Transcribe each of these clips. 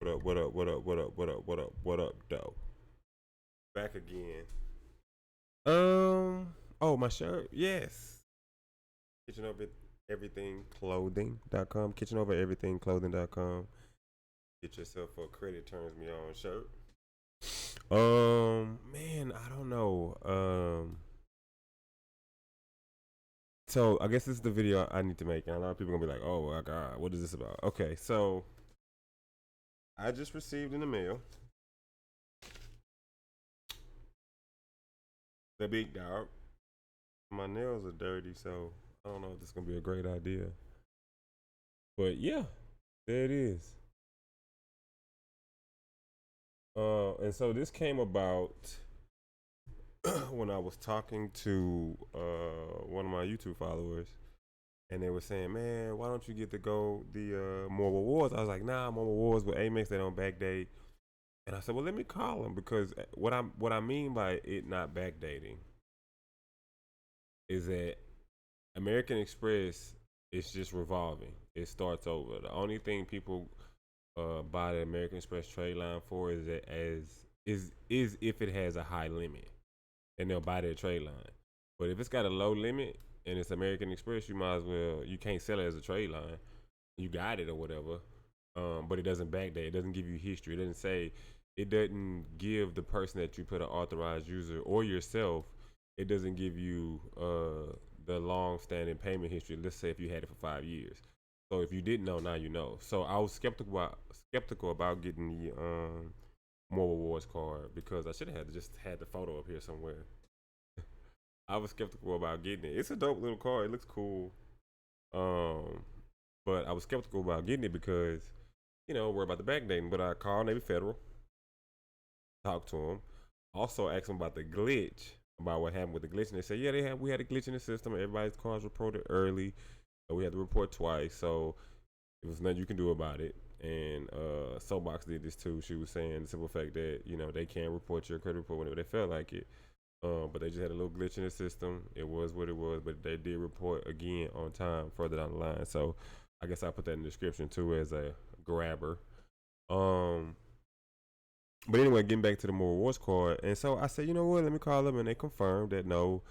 What up? What up? What up? What up? What up? What up? What up, though? Back again. Oh, my shirt. Yes. Kitchen over everything clothing.com. Kitchen over everything clothing.com. Get yourself a credit turns me on shirt. Man, I don't know. So I guess this is the video I need to make, and a lot of people gonna be like, "Oh my god, what is this about?" Okay, so I just received in the mail the big dog. My nails are dirty, so I don't know if this is gonna be a great idea. But yeah, there it is. And so this came about when I was talking to one of my YouTube followers, and they were saying, "Man, why don't you get to go the More Rewards?" I was like, "Nah, More Rewards with Amex, they don't backdate." And I said, "Well, let me call them because what I mean by it not backdating is that American Express is just revolving. It starts over. The only thing people buy the American Express trade line for is that is if it has a high limit, and they'll buy their trade line. But if it's got a low limit and it's American Express, you might as well you can't sell it as a trade line. You got it or whatever, but it doesn't backdate. It doesn't give you history. It doesn't say. It doesn't give the person that you put an authorized user or yourself. It doesn't give you the long-standing payment history. Let's say if you had it for 5 years. So if you didn't know, now you know. So I was skeptical about getting the more rewards card because I should have just had the photo up here somewhere. I was skeptical about getting it. It's a dope little card. It looks cool. Um, but I was skeptical about getting it because worry about the backdating. But I called Navy Federal, talked to them, also asked them about the glitch, about what happened with the glitch, and they said, yeah, we had a glitch in the system. Everybody's cards reported early, so we had to report twice. So there was nothing you can do about it. And Soapbox did this too. She was saying the simple fact that they can report your credit report whenever they felt like it. But they just had a little glitch in the system. It was what it was, but they did report again on time further down the line. So I guess I put that in the description too as a grabber. Um, but anyway, getting back to the more rewards card, and so I said, you know what? Let me call them, and they confirmed that no,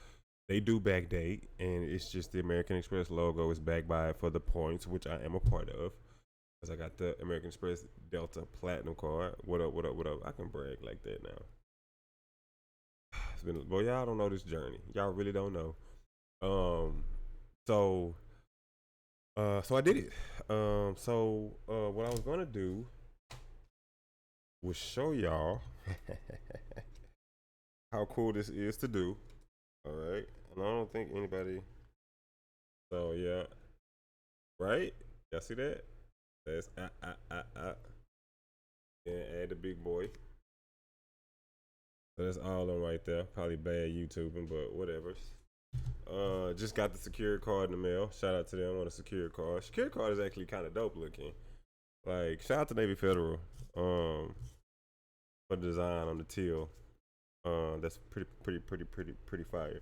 they do backdate, and it's just the American Express logo is backed by it for the points, which I am a part of, because I got the American Express Delta Platinum card. What up? What up? What up? I can brag like that now. It's been, boy, y'all don't know this journey. Y'all really don't know. Um, so, so I did it. What I was gonna do was show y'all how cool this is to do. All right, and I don't think anybody. So yeah, right? Y'all see that? That's and add the big boy. So that's all of them right there. Probably bad YouTubing, but whatever. Just got the security card in the mail. Shout out to them on the security card. Security card is actually kind of dope looking. Like shout out to Navy Federal for the design on the teal. That's pretty fire.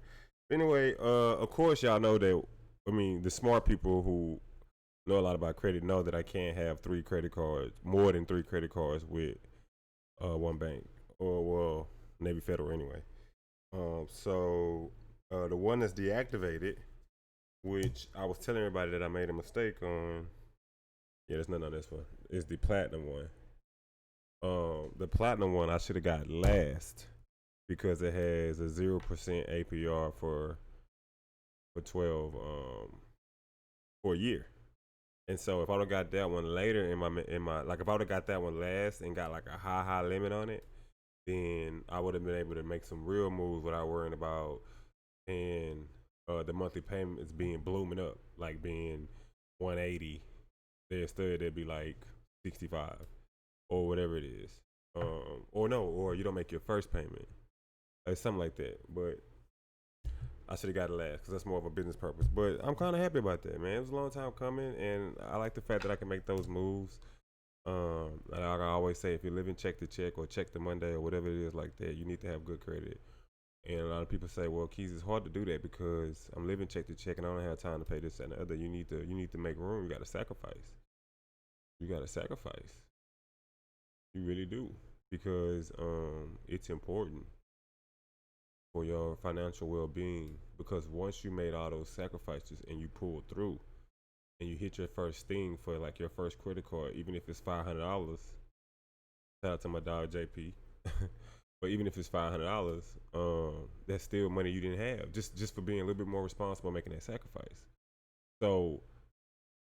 Anyway, of course y'all know that. I mean, the smart people who know a lot about credit know that I can't have three credit cards, more than three credit cards with one bank or well Navy Federal anyway. The one that's deactivated, which I was telling everybody that I made a mistake on. Yeah, there's nothing on this one. It's the platinum one. The platinum one I should have got last because it has a 0% APR for 12 for a year. And so if I would have got that one later in my like if I would have got that one last and got like a high limit on it, then I would have been able to make some real moves without worrying about paying the monthly payments being blooming up, like being 180. Instead it'd be like 65 or whatever it is. Or no, or you don't make your first payment. Like something like that. But I should have got it last because that's more of a business purpose. But I'm kind of happy about that, man. It was a long time coming, and I like the fact that I can make those moves. And like I always say, if you're living check to check or check to Monday or whatever it is like that, you need to have good credit. And a lot of people say, well, Keys, it's hard to do that because I'm living check to check and I don't have time to pay this and the other. You need to make room. You got to sacrifice. You got to sacrifice. You really do, because it's important for your financial well-being. Because once you made all those sacrifices and you pulled through, and you hit your first thing for like your first credit card, even if it's $500. Shout out to my dog JP. But even if it's $500, that's still money you didn't have, just for being a little bit more responsible, making that sacrifice. So,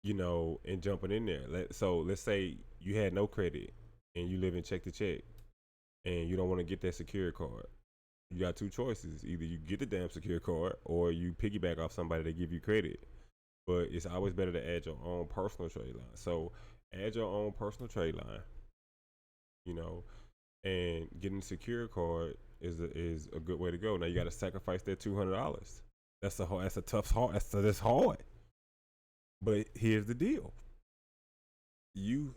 and jumping in there. So let's say you had no credit and you live in check to check, and you don't want to get that secure card. You got two choices: either you get the damn secure card, or you piggyback off somebody that give you credit. But it's always better to add your own personal trade line. So add your own personal trade line, you know, and getting a secure card is a good way to go. Now you got to sacrifice that $200. That's a tough hard. That's hard. But here's the deal: you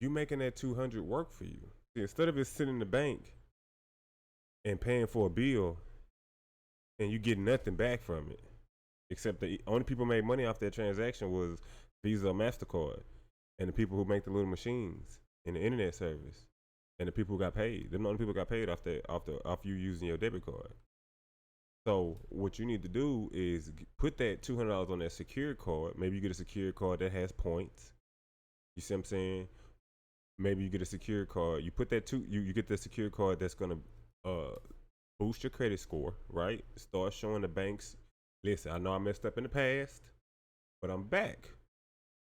you making that 200 work for you. See, instead of it sitting in the bank and paying for a bill and you get nothing back from it, except the only people made money off that transaction was Visa or Mastercard, and the people who make the little machines and the internet service, and the people who got paid. Them the only people who got paid off you using your debit card. So what you need to do is put that $200 on that secure card. Maybe you get a secure card that has points. You see what I'm saying? Maybe you get a secure card. You put that you get the secure card that's gonna boost your credit score, right? Start showing the banks, listen, I know I messed up in the past, but I'm back.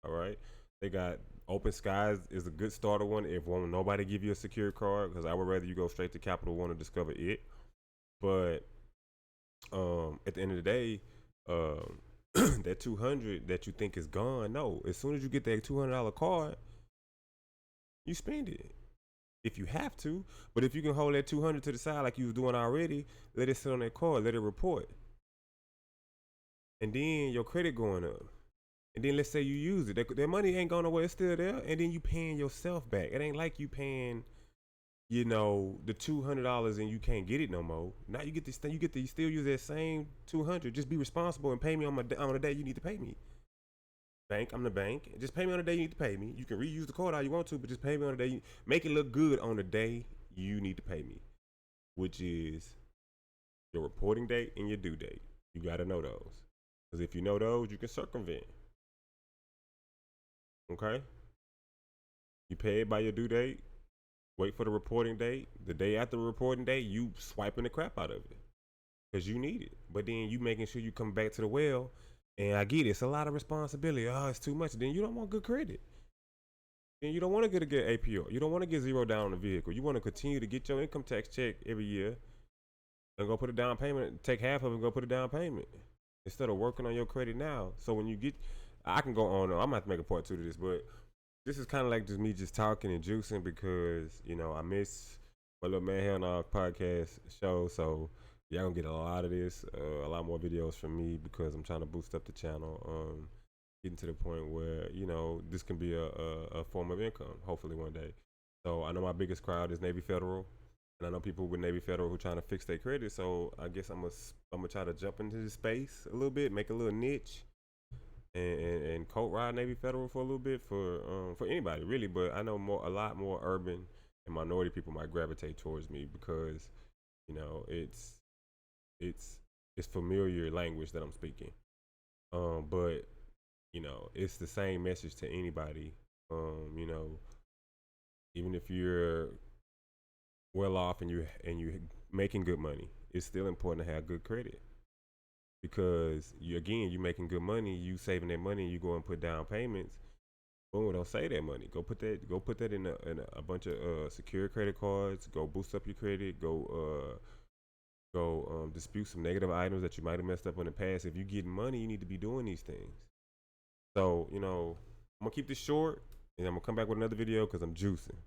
All right. They got Open Skies is a good starter one if won't nobody give you a secure card, because I would rather you go straight to Capital One to discover it. But at the end of the day, that 200 that you think is gone, no. As soon as you get that $200 card, you spend it if you have to. But if you can hold that 200 to the side like you was doing already, let it sit on that card, let it report, and then your credit going up. And then let's say you use it, that money ain't going nowhere, it's still there, and then you paying yourself back. It ain't like you paying, the $200 and you can't get it no more. Now you get this thing, you still use that same 200. Just be responsible and pay me on the day you need to pay me. Bank, I'm the bank. Just pay me on the day you need to pay me. You can reuse the card all you want to, but just pay me on the day. Make it look good on the day you need to pay me, which is your reporting date and your due date. You got to know those, because if you know those, you can circumvent. Okay? You pay it by your due date. Wait for the reporting date. The day after the reporting date, you swiping the crap out of it because you need it. But then you making sure you come back to the well. And I get it. It's a lot of responsibility. Oh, it's too much. Then you don't want good credit. Then you don't want to get a good APR. You don't want to get zero down on the vehicle. You want to continue to get your income tax check every year and go put a down payment. Take half of it and go put a down payment instead of working on your credit now. So when you get, I can go on. I'm gonna have to make a part two to this, but this is kind of like just me just talking and juicing because I miss my little Man Hell Nah podcast show. So y'all gonna get a lot of this, a lot more videos from me because I'm trying to boost up the channel, getting to the point where this can be a form of income, hopefully one day. So I know my biggest crowd is Navy Federal, and I know people with Navy Federal who are trying to fix their credit. So I guess I'm gonna try to jump into this space a little bit, make a little niche, and coat ride Navy Federal for a little bit for anybody really. But I know a lot more urban and minority people might gravitate towards me because it's familiar language that I'm speaking. But it's the same message to anybody. Even if you're well off and you making good money, it's still important to have good credit because you making good money, you saving that money, and you go and put down payments. Boom, don't save that money. Go put that in a bunch of secure credit cards. Go boost up your credit. Go dispute some negative items that you might have messed up in the past. If you get money, you need to be doing these things. So I'm gonna keep this short, and I'm gonna come back with another video because I'm juicing.